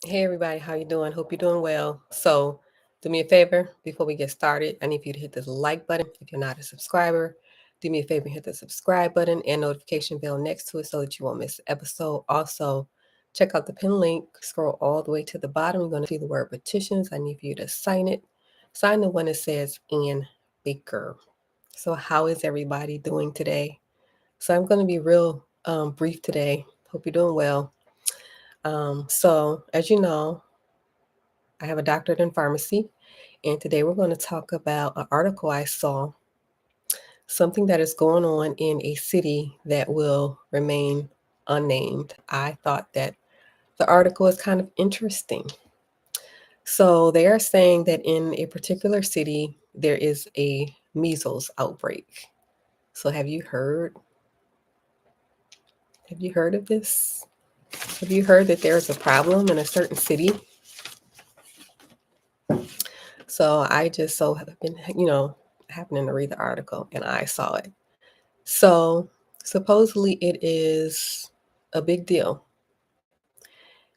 Hey everybody, how you doing? Hope you're doing well. So, do me a favor before we get started. I need for you to hit the like button if you're not a subscriber. Do me a favor and hit the subscribe button and notification bell next to it so that you won't miss an episode. Also, check out the pin link. Scroll all the way to the bottom. You're going to see the word petitions. I need for you to sign it. Sign the one that says Ann Baker. So, how is everybody doing today? So, I'm going to be real brief today. Hope you're doing well. As you know, I have a doctorate in pharmacy, and today we're going to talk about an article I saw, something that is going on in a city that will remain unnamed. I thought that the article is kind of interesting. So, they are saying that in a particular city, there is a measles outbreak. So, Have you heard of this? Have you heard that there's a problem in a certain city? So I just so have been, happening to read the article and I saw it. So supposedly it is a big deal.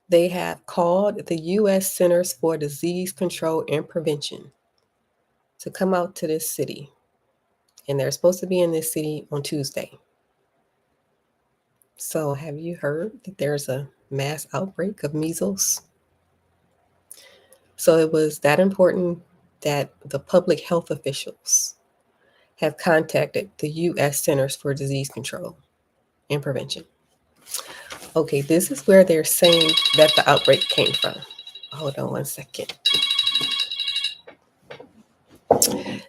They have called the U.S. Centers for Disease Control and Prevention to come out to this city. And they're supposed to be in this city on Tuesday. So have you heard that there's a mass outbreak of measles? So it was that important that the public health officials have contacted the U.S. Centers for Disease Control and Prevention. Okay, this is where they're saying that the outbreak came from. Hold on one second.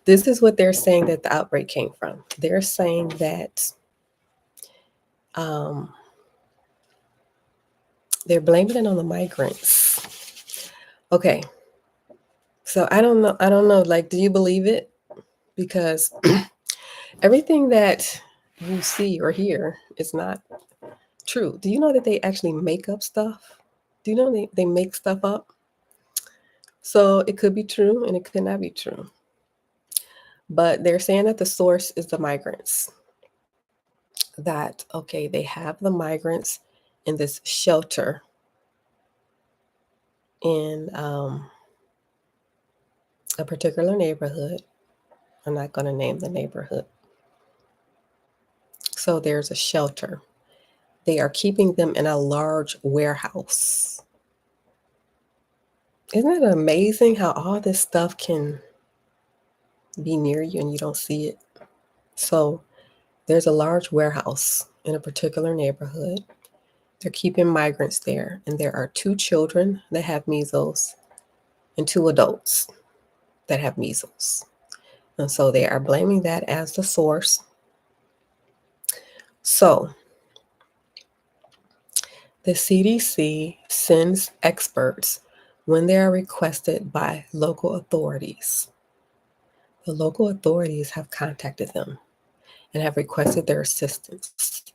This is what they're saying that the outbreak came from. They're saying that um, they're blaming it on the migrants. Okay, so I don't know. Like, do you believe it? Because everything that you see or hear is not true. Do you know that they actually make up stuff? Do you know they make stuff up? So it could be true and it could not be true. But they're saying that the source is the migrants. That, okay, they have the migrants in this shelter in a particular neighborhood. I'm not going to name the neighborhood. So there's a shelter. They are keeping them in a large warehouse. Isn't it amazing how all this stuff can be near you and you don't see it? So there's a large warehouse in a particular neighborhood. They're keeping migrants there, and there are 2 children that have measles and 2 adults that have measles. And so they are blaming that as the source. So the CDC sends experts when they are requested by local authorities. The local authorities have contacted them and have requested their assistance.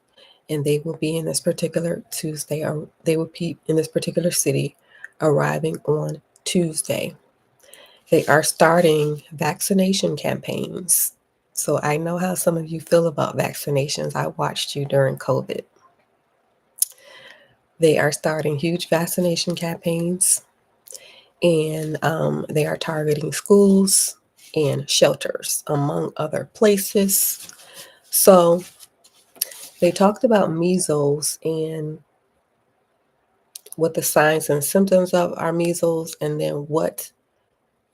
And they will be in this particular Tuesday, or they will be in this particular city arriving on Tuesday. They are starting vaccination campaigns. So I know how some of you feel about vaccinations. I watched you during COVID. They are starting huge vaccination campaigns, and they are targeting schools and shelters, among other places. So they talked about measles and what the signs and symptoms of our measles, and then what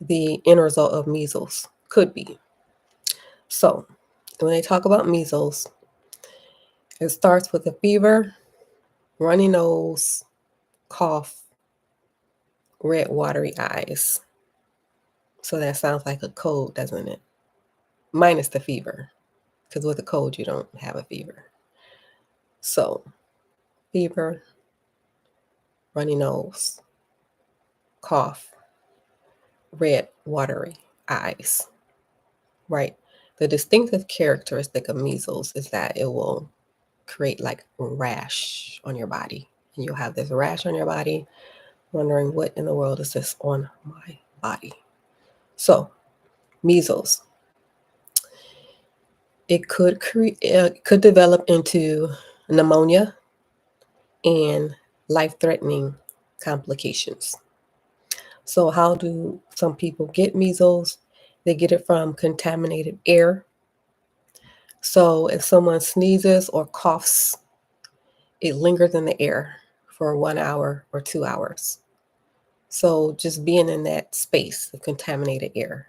the end result of measles could be. So when they talk about measles, it starts with a fever, runny nose, cough, red watery eyes. So that sounds like a cold, doesn't it? Minus the fever, because with a cold, you don't have a fever. So fever, runny nose, cough, red watery eyes, right? The distinctive characteristic of measles is that it will create like rash on your body. And you'll have this rash on your body, wondering what in the world is this on my body. So, measles. It could develop into pneumonia and life-threatening complications. So how do some people get measles? They get it from contaminated air. So if someone sneezes or coughs, it lingers in the air for 1 hour or 2 hours. So just being in that space of contaminated air,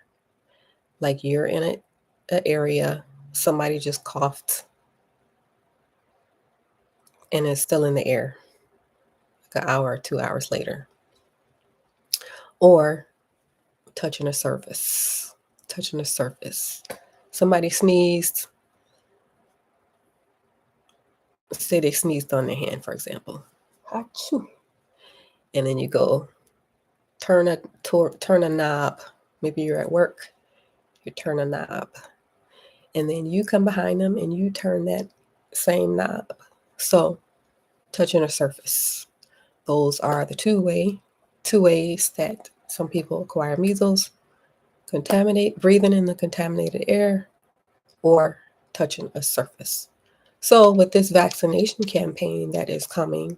like you're in an area, somebody just coughed and it's still in the air like an hour or 2 hours later. Or touching a surface, touching a surface. Somebody sneezed, say they sneezed on their hand, for example. Achoo. And then you go turn a knob. Maybe you're at work, you turn a knob. And then you come behind them and you turn that same knob. So touching a surface. Those are the two ways that some people acquire measles: breathing in the contaminated air, or touching a surface. So with this vaccination campaign that is coming,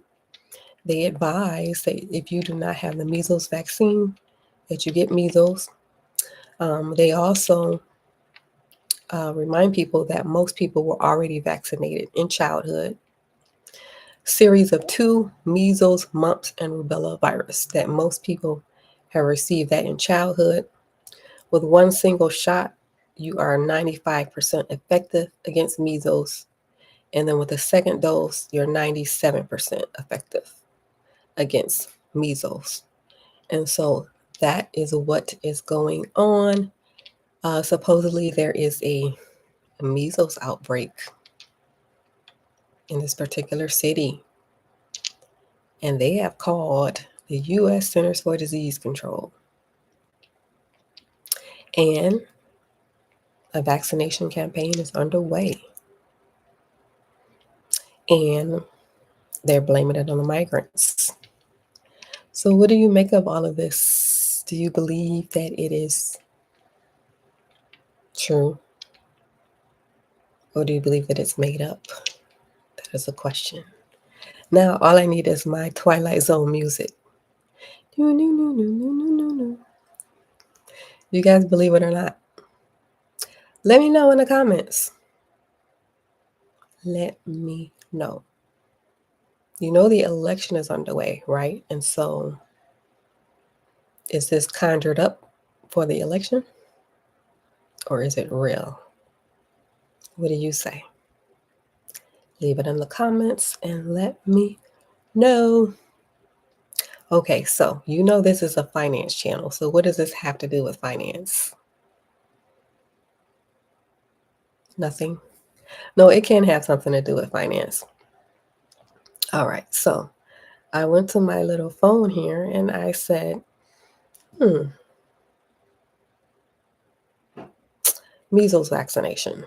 they advise that if you do not have the measles vaccine, that you get measles. They also remind people that most people were already vaccinated in childhood. Series of 2 measles, mumps, and rubella virus, that most people have received that in childhood. With one single shot, you are 95% effective against measles. And then with a second dose, you're 97% effective against measles. And so that is what is going on. Supposedly, there is a measles outbreak in this particular city. And they have called the U.S. Centers for Disease Control. And a vaccination campaign is underway. And they're blaming it on the migrants. So what do you make of all of this? Do you believe that it is true? Or do you believe that it's made up? That is a question. Now, all I need is my Twilight Zone music. You guys believe it or not? Let me know in the comments. Let me know. You know the election is underway, right? And so is this conjured up for the election? Or is it real? What do you say? Leave it in the comments and let me know. Okay, so you know this is a finance channel. So what does this have to do with finance? Nothing? No, it can have something to do with finance. All right, so I went to my little phone here and I said, measles vaccination.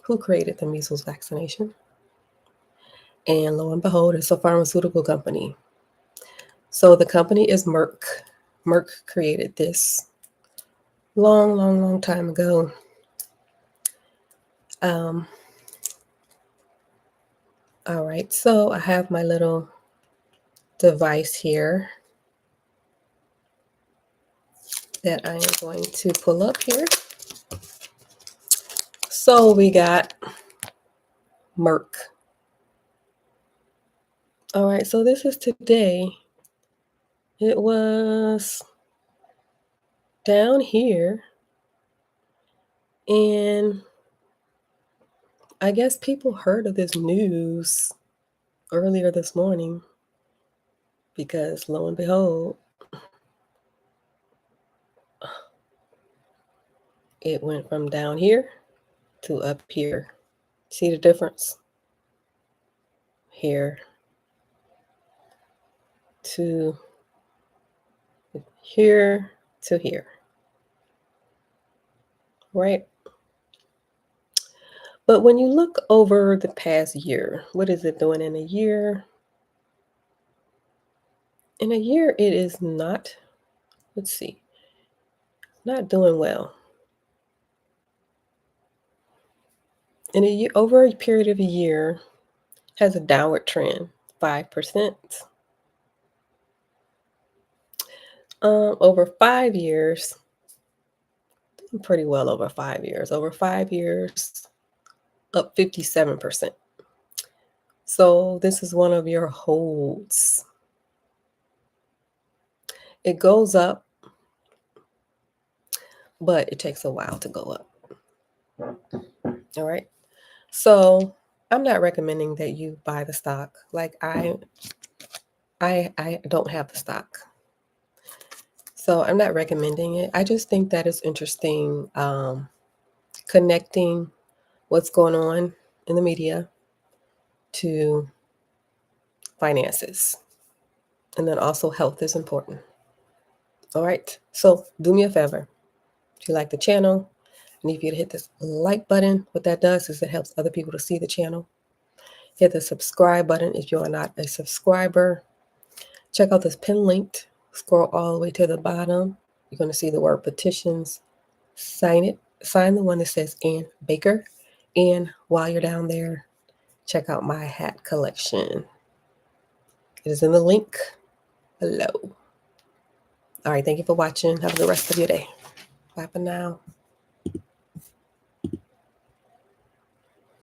Who created the measles vaccination? And lo and behold, it's a pharmaceutical company. So the company is Merck. Merck created this long time ago. All right, so I have my little device here that I am going to pull up here. So we got Merck. All right, so this is today. It was down here, and I guess people heard of this news earlier this morning because lo and behold, it went from down here to up here. See the difference? Here to here to here, right? But when you look over the past year, what is it doing in a year? In a year, it is not, let's see, not doing well. In a year, over a period of a year, has a downward trend, 5%. Over 5 years, pretty well over 5 years. Over 5 years, up 57%. So this is one of your holds. It goes up, but it takes a while to go up. All right. So I'm not recommending that you buy the stock. Like I don't have the stock. So I'm not recommending it. I just think that it's interesting connecting what's going on in the media to finances. And then also health is important. All right. So do me a favor. If you like the channel, I need you to hit this like button. What that does is it helps other people to see the channel. Hit the subscribe button if you are not a subscriber. Check out this pin link. Scroll all the way to the bottom. You're going to see the word petitions. Sign it. Sign the one that says Ann Baker. And while you're down there, check out my hat collection. It is in the link below. All right. Thank you for watching. Have a good rest of your day. Bye for now.